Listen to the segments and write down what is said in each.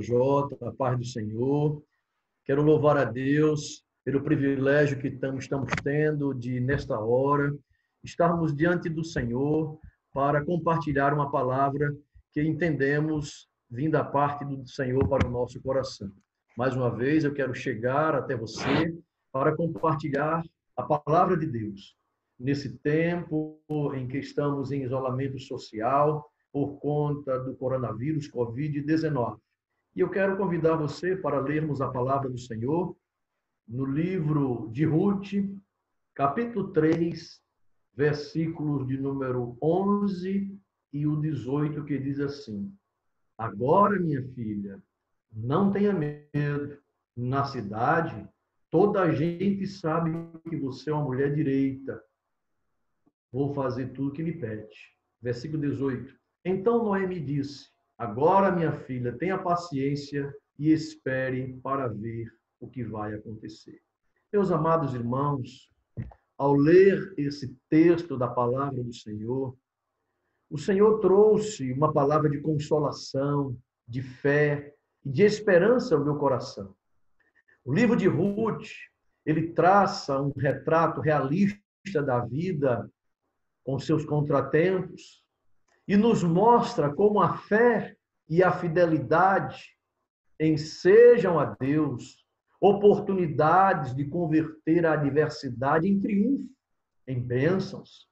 Jota, a paz do Senhor. Quero louvar a Deus pelo privilégio que estamos tendo de, nesta hora, estarmos diante do Senhor para compartilhar uma palavra que entendemos vindo da parte do Senhor para o nosso coração. Mais uma vez, eu quero chegar até você para compartilhar a palavra de Deus. Nesse tempo em que estamos em isolamento social por conta do coronavírus, Covid-19. E eu quero convidar você para lermos a palavra do Senhor no livro de Ruth, capítulo 3, versículos de número 11 e o 18, que diz assim: Agora, minha filha, não tenha medo. Na cidade, toda a gente sabe que você é uma mulher direita. Vou fazer tudo que me pede. Versículo 18. Então Noemi disse: Agora, minha filha, tenha paciência e espere para ver o que vai acontecer. Meus amados irmãos, ao ler esse texto da palavra do Senhor, o Senhor trouxe uma palavra de consolação, de fé e de esperança ao meu coração. O livro de Ruth, ele traça um retrato realista da vida, com seus contratempos, e nos mostra como a fé e a fidelidade ensejam a Deus oportunidades de converter a adversidade em triunfo, em bênçãos.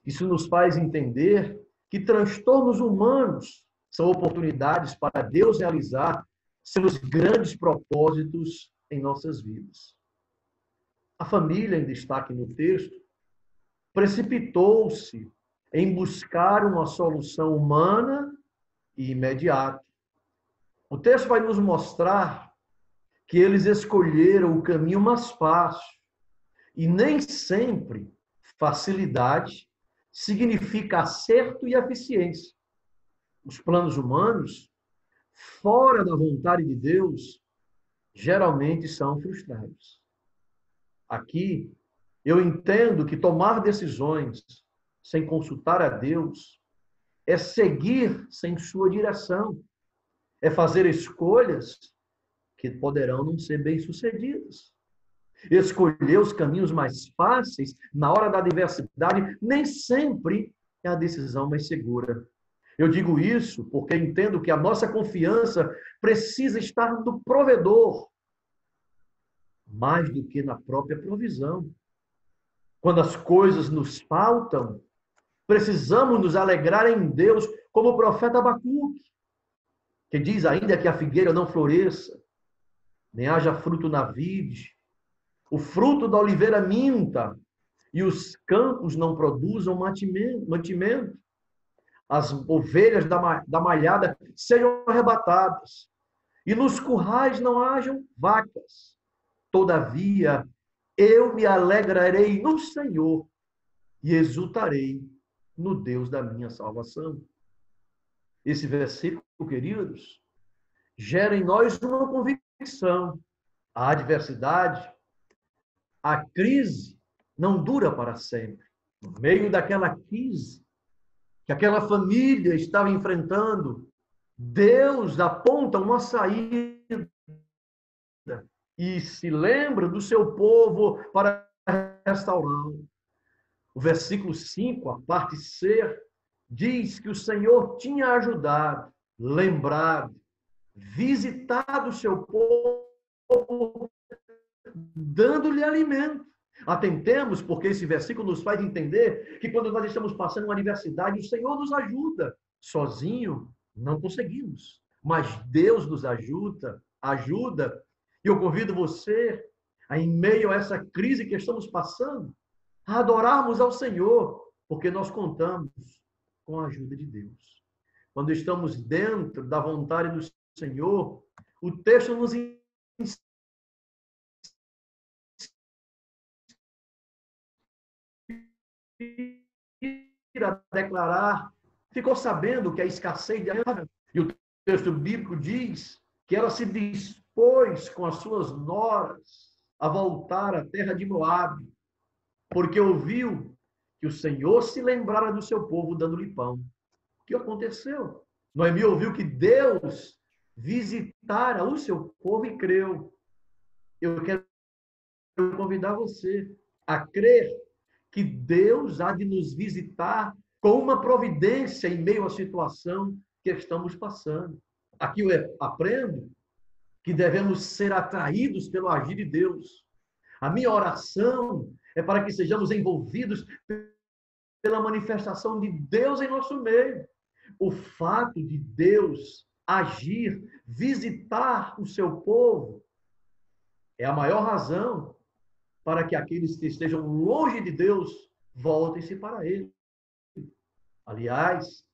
Isso nos faz entender que transtornos humanos são oportunidades para Deus realizar seus grandes propósitos em nossas vidas. A família, em destaque no texto, precipitou-se em buscar uma solução humana e imediata. O texto vai nos mostrar que eles escolheram o caminho mais fácil. E nem sempre facilidade significa acerto e eficiência. Os planos humanos, fora da vontade de Deus, geralmente são frustrados. Aqui, eu entendo que tomar decisões sem consultar a Deus é seguir sem sua direção, é fazer escolhas que poderão não ser bem-sucedidas. Escolher os caminhos mais fáceis na hora da adversidade nem sempre é a decisão mais segura. Eu digo isso porque entendo que a nossa confiança precisa estar no provedor, mais do que na própria provisão. Quando as coisas nos faltam, precisamos nos alegrar em Deus, como o profeta Abacuque, que diz ainda que a figueira não floresça, nem haja fruto na vide, o fruto da oliveira minta, e os campos não produzam mantimento, as ovelhas da malhada sejam arrebatadas, e nos currais não hajam vacas. Todavia, eu me alegrarei no Senhor e exultarei no Deus da minha salvação. Esse versículo, queridos, gera em nós uma convicção. A adversidade, a crise, não dura para sempre. No meio daquela crise que aquela família estava enfrentando, Deus aponta uma saída e se lembra do seu povo para restaurá-lo. O versículo 5, a parte C, diz que o Senhor tinha ajudado, lembrado, visitado o seu povo, dando-lhe alimento. Atentemos, porque esse versículo nos faz entender que quando nós estamos passando uma adversidade, o Senhor nos ajuda. Sozinho, não conseguimos. Mas Deus nos ajuda. E eu convido você, em meio a essa crise que estamos passando, a adorarmos ao Senhor, porque nós contamos com a ajuda de Deus. Quando estamos dentro da vontade do Senhor, o texto nos a declarar, ficou sabendo que a escassez de água, e o texto bíblico diz que ela se dispôs com as suas noras a voltar à terra de Moabe, porque ouviu que o Senhor se lembrara do seu povo dando-lhe pão. O que aconteceu? Noemi ouviu que Deus visitara o seu povo e creu. Eu quero convidar você a crer que Deus há de nos visitar com uma providência em meio à situação que estamos passando. Aqui eu aprendo que devemos ser atraídos pelo agir de Deus. A minha oração é para que sejamos envolvidos pela manifestação de Deus em nosso meio. O fato de Deus agir, visitar o seu povo, é a maior razão para que aqueles que estejam longe de Deus voltem-se para Ele. Aliás,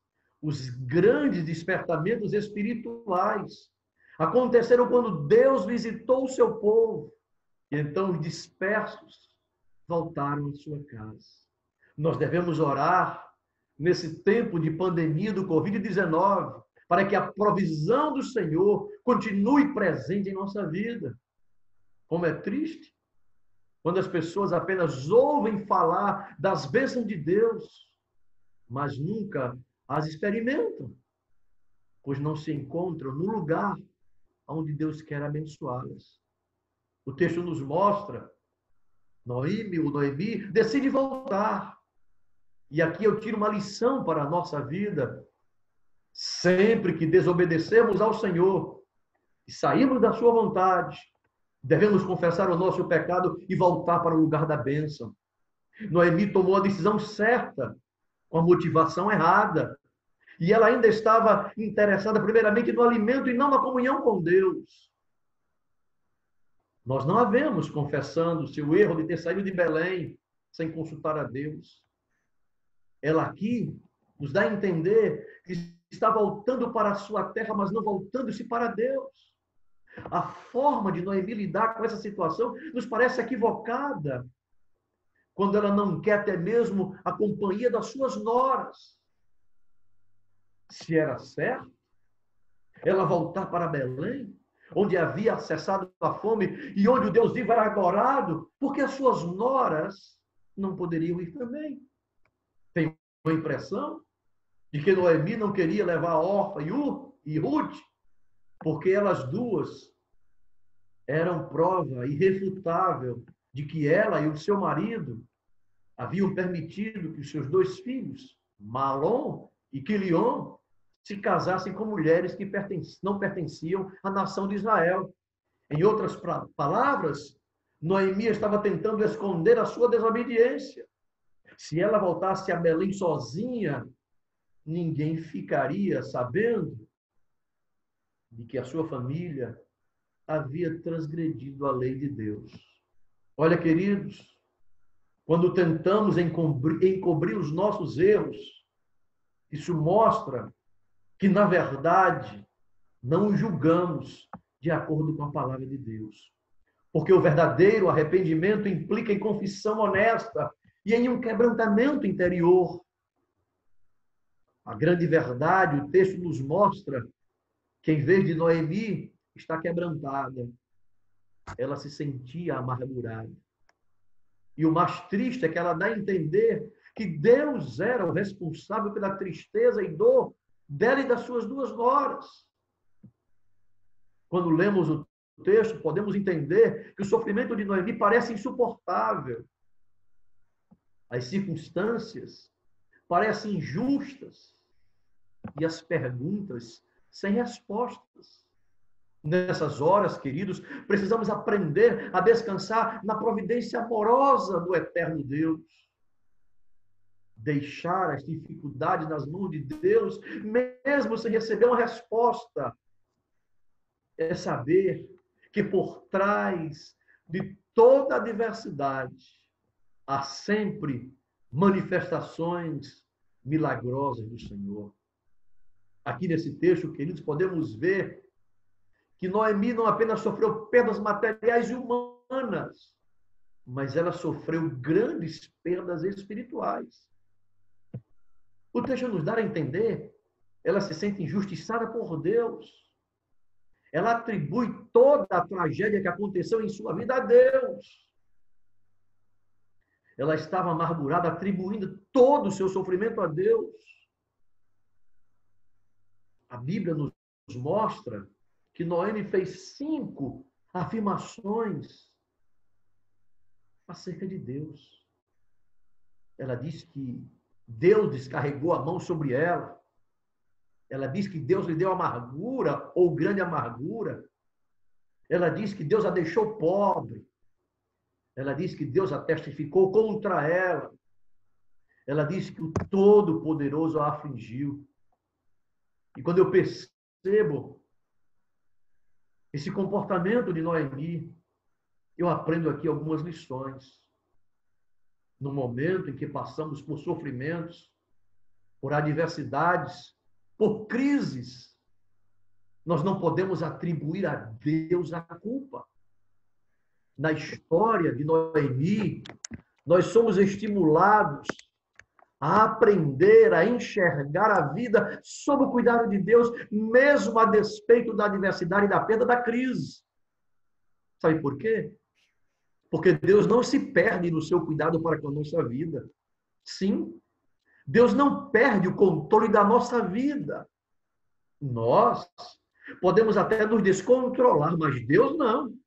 os grandes despertamentos espirituais aconteceram quando Deus visitou o seu povo. E então os dispersos voltaram à sua casa. Nós devemos orar nesse tempo de pandemia do Covid-19 para que a provisão do Senhor continue presente em nossa vida. Como é triste quando as pessoas apenas ouvem falar das bênçãos de Deus, mas nunca as experimentam, pois não se encontram no lugar onde Deus quer abençoá-las. O texto nos mostra, Noemi decide voltar. E aqui eu tiro uma lição para a nossa vida. Sempre que desobedecermos ao Senhor e sairmos da sua vontade, devemos confessar o nosso pecado e voltar para o lugar da bênção. Noemi tomou a decisão certa, com a motivação errada. E ela ainda estava interessada primeiramente no alimento e não na comunhão com Deus. Nós não a vemos confessando seu erro de ter saído de Belém sem consultar a Deus. Ela aqui nos dá a entender que está voltando para a sua terra, mas não voltando-se para Deus. A forma de Noemi lidar com essa situação nos parece equivocada, quando ela não quer até mesmo a companhia das suas noras. Se era certo ela voltar para Belém, onde havia cessado a fome e onde o Deus vivo era adorado, porque as suas noras não poderiam ir também. Tem uma impressão de que Noemi não queria levar Orfa e Ruth, porque elas duas eram prova irrefutável de que ela e o seu marido haviam permitido que os seus dois filhos, Malom e Quilion, se casassem com mulheres que não pertenciam à nação de Israel. Em outras palavras, Noemi estava tentando esconder a sua desobediência. Se ela voltasse a Belém sozinha, ninguém ficaria sabendo de que a sua família havia transgredido a lei de Deus. Olha, queridos, quando tentamos encobrir os nossos erros, isso mostra que, na verdade, não os julgamos de acordo com a palavra de Deus. Porque o verdadeiro arrependimento implica em confissão honesta e em um quebrantamento interior. A grande verdade, o texto nos mostra que, em vez de Noemi estar quebrantada, ela se sentia amargurada. E o mais triste é que ela dá a entender que Deus era o responsável pela tristeza e dor dela e das suas duas noras. Quando lemos o texto, podemos entender que o sofrimento de Noemi parece insuportável. As circunstâncias parecem injustas e as perguntas sem respostas. Nessas horas, queridos, precisamos aprender a descansar na providência amorosa do eterno Deus. Deixar as dificuldades nas mãos de Deus, mesmo sem receber uma resposta, é saber que por trás de toda adversidade há sempre manifestações milagrosas do Senhor. Aqui nesse texto, queridos, podemos ver que Noemi não apenas sofreu perdas materiais e humanas, mas ela sofreu grandes perdas espirituais. O texto nos dá a entender, ela se sente injustiçada por Deus. Ela atribui toda a tragédia que aconteceu em sua vida a Deus. Ela estava amargurada, atribuindo todo o seu sofrimento a Deus. A Bíblia nos mostra que Noemi fez 5 afirmações acerca de Deus. Ela diz que Deus descarregou a mão sobre ela. Ela diz que Deus lhe deu amargura ou grande amargura. Ela diz que Deus a deixou pobre. Ela diz que Deus a testificou contra ela. Ela diz que o Todo-Poderoso a afligiu. E quando eu percebo esse comportamento de Noemi, eu aprendo aqui algumas lições. No momento em que passamos por sofrimentos, por adversidades, por crises, nós não podemos atribuir a Deus a culpa. Na história de Noemi, nós somos estimulados a aprender, a enxergar a vida sob o cuidado de Deus, mesmo a despeito da adversidade e da perda da crise. Sabe por quê? Porque Deus não se perde no seu cuidado para com a nossa vida. Sim, Deus não perde o controle da nossa vida. Nós podemos até nos descontrolar, mas Deus não.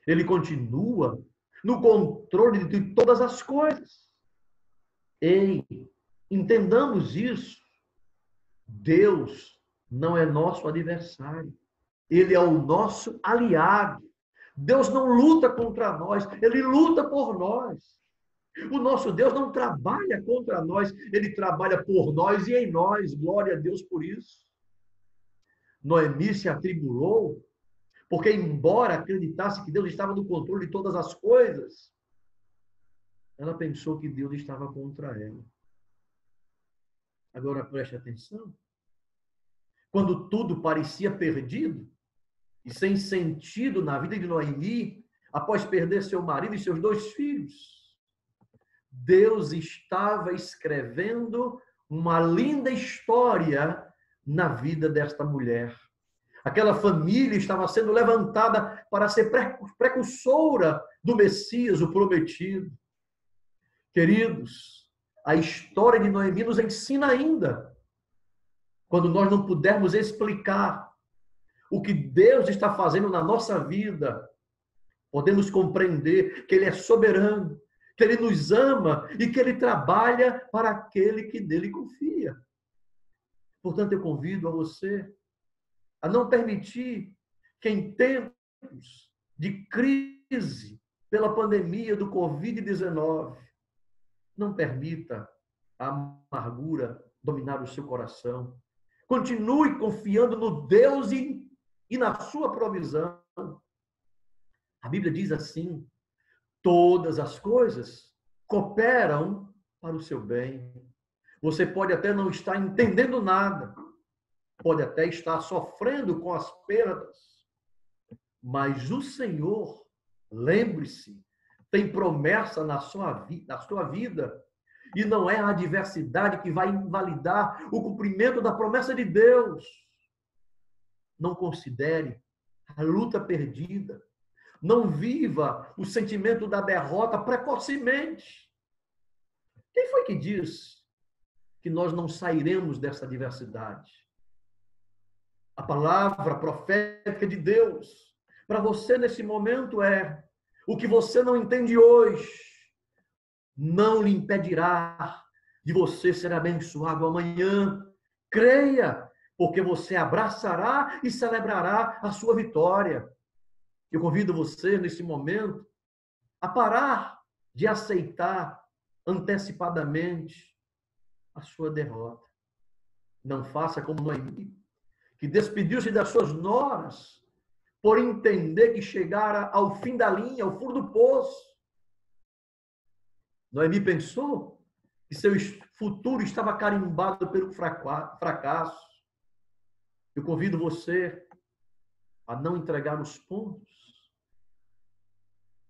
Ele continua no controle de todas as coisas. Ei, entendamos isso. Deus não é nosso adversário. Ele é o nosso aliado. Deus não luta contra nós, Ele luta por nós. O nosso Deus não trabalha contra nós, Ele trabalha por nós e em nós. Glória a Deus por isso. Noemi se atribulou, porque embora acreditasse que Deus estava no controle de todas as coisas, ela pensou que Deus estava contra ela. Agora preste atenção. Quando tudo parecia perdido e sem sentido na vida de Noemi, após perder seu marido e seus 2 filhos, Deus estava escrevendo uma linda história na vida desta mulher. Aquela família estava sendo levantada para ser precursora do Messias, o prometido. Queridos, a história de Noemi nos ensina ainda, quando nós não pudermos explicar o que Deus está fazendo na nossa vida, podemos compreender que Ele é soberano, que Ele nos ama e que Ele trabalha para aquele que nele confia. Portanto, eu convido a você a não permitir que em tempos de crise pela pandemia do Covid-19, não permita a amargura dominar o seu coração. Continue confiando no Deus e na sua provisão. A Bíblia diz assim: todas as coisas cooperam para o seu bem. Você pode até não estar entendendo nada, pode até estar sofrendo com as perdas, mas o Senhor, lembre-se, tem promessa na sua vida, e não é a adversidade que vai invalidar o cumprimento da promessa de Deus. Não considere a luta perdida. Não viva o sentimento da derrota precocemente. Quem foi que disse que nós não sairemos dessa adversidade? A palavra profética de Deus para você nesse momento é: o que você não entende hoje não lhe impedirá de você ser abençoado amanhã. Creia, porque você abraçará e celebrará a sua vitória. Eu convido você nesse momento a parar de aceitar antecipadamente a sua derrota. Não faça como Noemi, que despediu-se das suas noras por entender que chegara ao fim da linha, ao fundo do poço. Noemi pensou que seu futuro estava carimbado pelo fracasso. Eu convido você a não entregar os pontos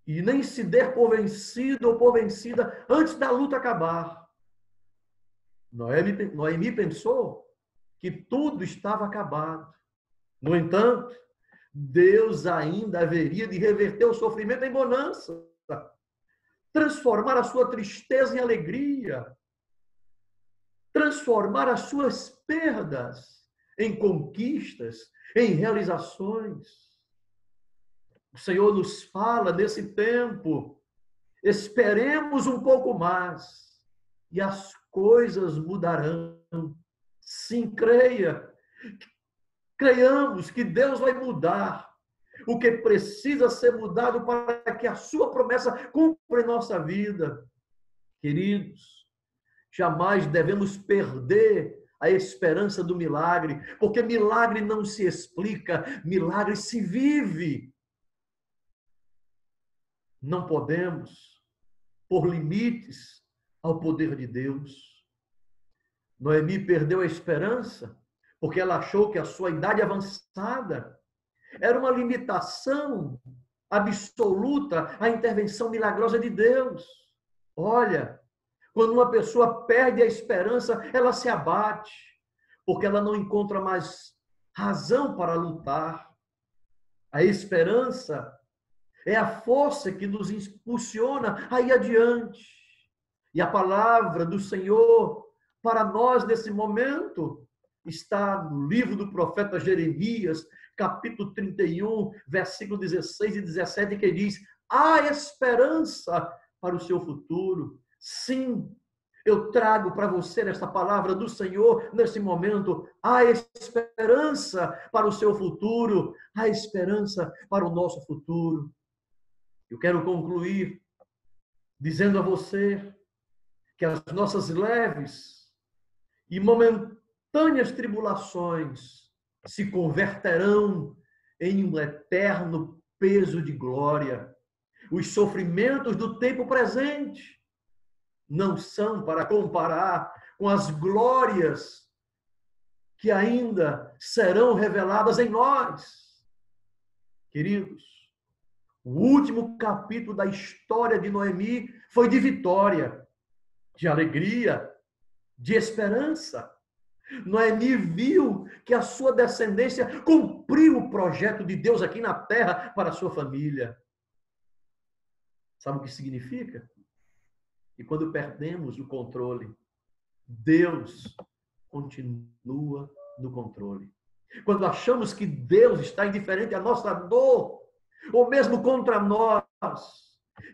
e nem se der por vencido ou por vencida antes da luta acabar. Noemi pensou que tudo estava acabado. No entanto, Deus ainda haveria de reverter o sofrimento em bonança, transformar a sua tristeza em alegria, transformar as suas perdas em conquistas, em realizações. O Senhor nos fala nesse tempo, esperemos um pouco mais e as coisas mudarão. Sim, creiamos que Deus vai mudar o que precisa ser mudado para que a sua promessa cumpra em nossa vida. Queridos, jamais devemos perder a esperança do milagre, porque milagre não se explica, milagre se vive. Não podemos pôr limites ao poder de Deus. Noemi perdeu a esperança porque ela achou que a sua idade avançada era uma limitação absoluta à intervenção milagrosa de Deus. Olha, quando uma pessoa perde a esperança, ela se abate, porque ela não encontra mais razão para lutar. A esperança é a força que nos impulsiona a ir adiante. E a palavra do Senhor para nós nesse momento está no livro do profeta Jeremias, capítulo 31, versículo 16 e 17, que diz: há esperança para o seu futuro. Sim, eu trago para você esta palavra do Senhor nesse momento. Há esperança para o seu futuro, há esperança para o nosso futuro. Eu quero concluir dizendo a você que as nossas leves e momentâneas tribulações se converterão em um eterno peso de glória. Os sofrimentos do tempo presente não são para comparar com as glórias que ainda serão reveladas em nós. Queridos, o último capítulo da história de Noemi foi de vitória, de alegria, de esperança. Noemi viu que a sua descendência cumpriu o projeto de Deus aqui na terra para a sua família. Sabe o que significa? E quando perdemos o controle, Deus continua no controle. Quando achamos que Deus está indiferente à nossa dor, ou mesmo contra nós,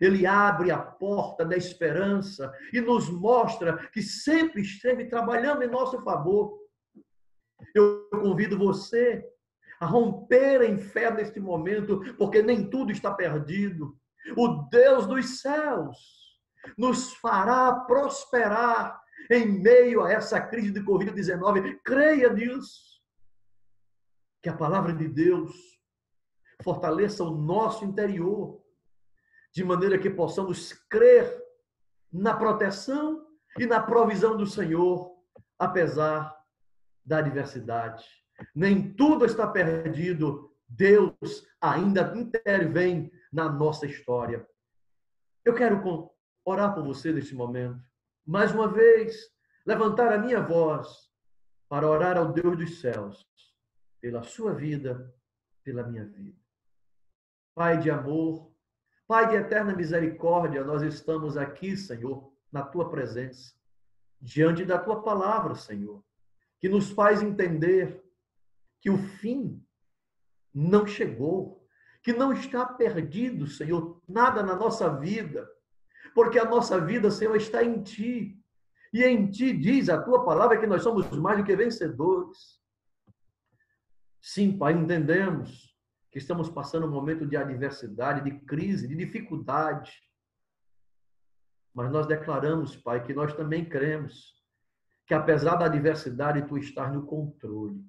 Ele abre a porta da esperança e nos mostra que sempre esteve trabalhando em nosso favor. Eu convido você a romper em fé neste momento, porque nem tudo está perdido. O Deus dos céus nos fará prosperar em meio a essa crise de Covid-19. Creia nisso. Que a palavra de Deus fortaleça o nosso interior, de maneira que possamos crer na proteção e na provisão do Senhor, apesar da adversidade. Nem tudo está perdido. Deus ainda intervém na nossa história. Eu quero orar por você neste momento. Mais uma vez, levantar a minha voz para orar ao Deus dos céus, pela sua vida, pela minha vida. Pai de amor, Pai de eterna misericórdia, nós estamos aqui, Senhor, na tua presença, diante da tua palavra, Senhor, que nos faz entender que o fim não chegou, que não está perdido, Senhor, nada na nossa vida, porque a nossa vida, Senhor, está em Ti. E em Ti diz a Tua palavra que nós somos mais do que vencedores. Sim, Pai, entendemos que estamos passando um momento de adversidade, de crise, de dificuldade. Mas nós declaramos, Pai, que nós também cremos que apesar da adversidade, Tu estás no controle.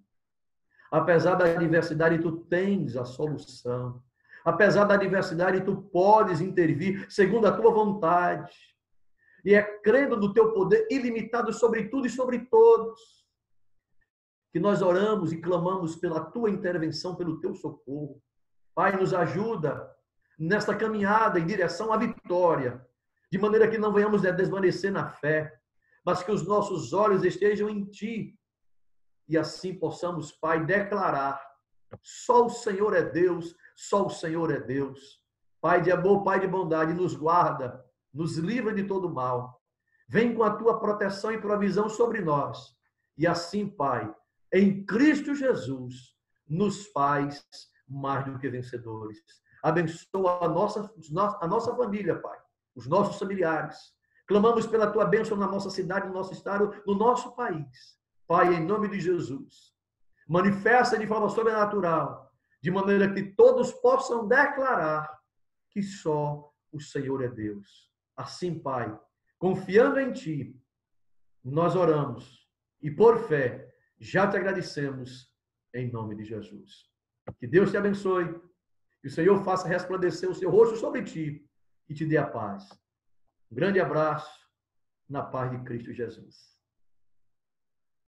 Apesar da adversidade, Tu tens a solução. Apesar da adversidade, Tu podes intervir segundo a Tua vontade. E é crendo no Teu poder ilimitado sobre tudo e sobre todos que nós oramos e clamamos pela Tua intervenção, pelo Teu socorro. Pai, nos ajuda nesta caminhada em direção à vitória, de maneira que não venhamos a desvanecer na fé, mas que os nossos olhos estejam em Ti e assim possamos, Pai, declarar: só o Senhor é Deus, só o Senhor é Deus. Pai de amor, Pai de bondade, nos guarda, nos livra de todo mal. Vem com a Tua proteção e provisão sobre nós. E assim, Pai, em Cristo Jesus, nos faz mais do que vencedores. Abençoa a nossa família, Pai, os nossos familiares. Clamamos pela tua bênção na nossa cidade, no nosso estado, no nosso país. Pai, em nome de Jesus, manifesta de forma sobrenatural, de maneira que todos possam declarar que só o Senhor é Deus. Assim, Pai, confiando em Ti, nós oramos e por fé já te agradecemos em nome de Jesus. Que Deus te abençoe, que o Senhor faça resplandecer o seu rosto sobre ti e te dê a paz. Um grande abraço na paz de Cristo Jesus.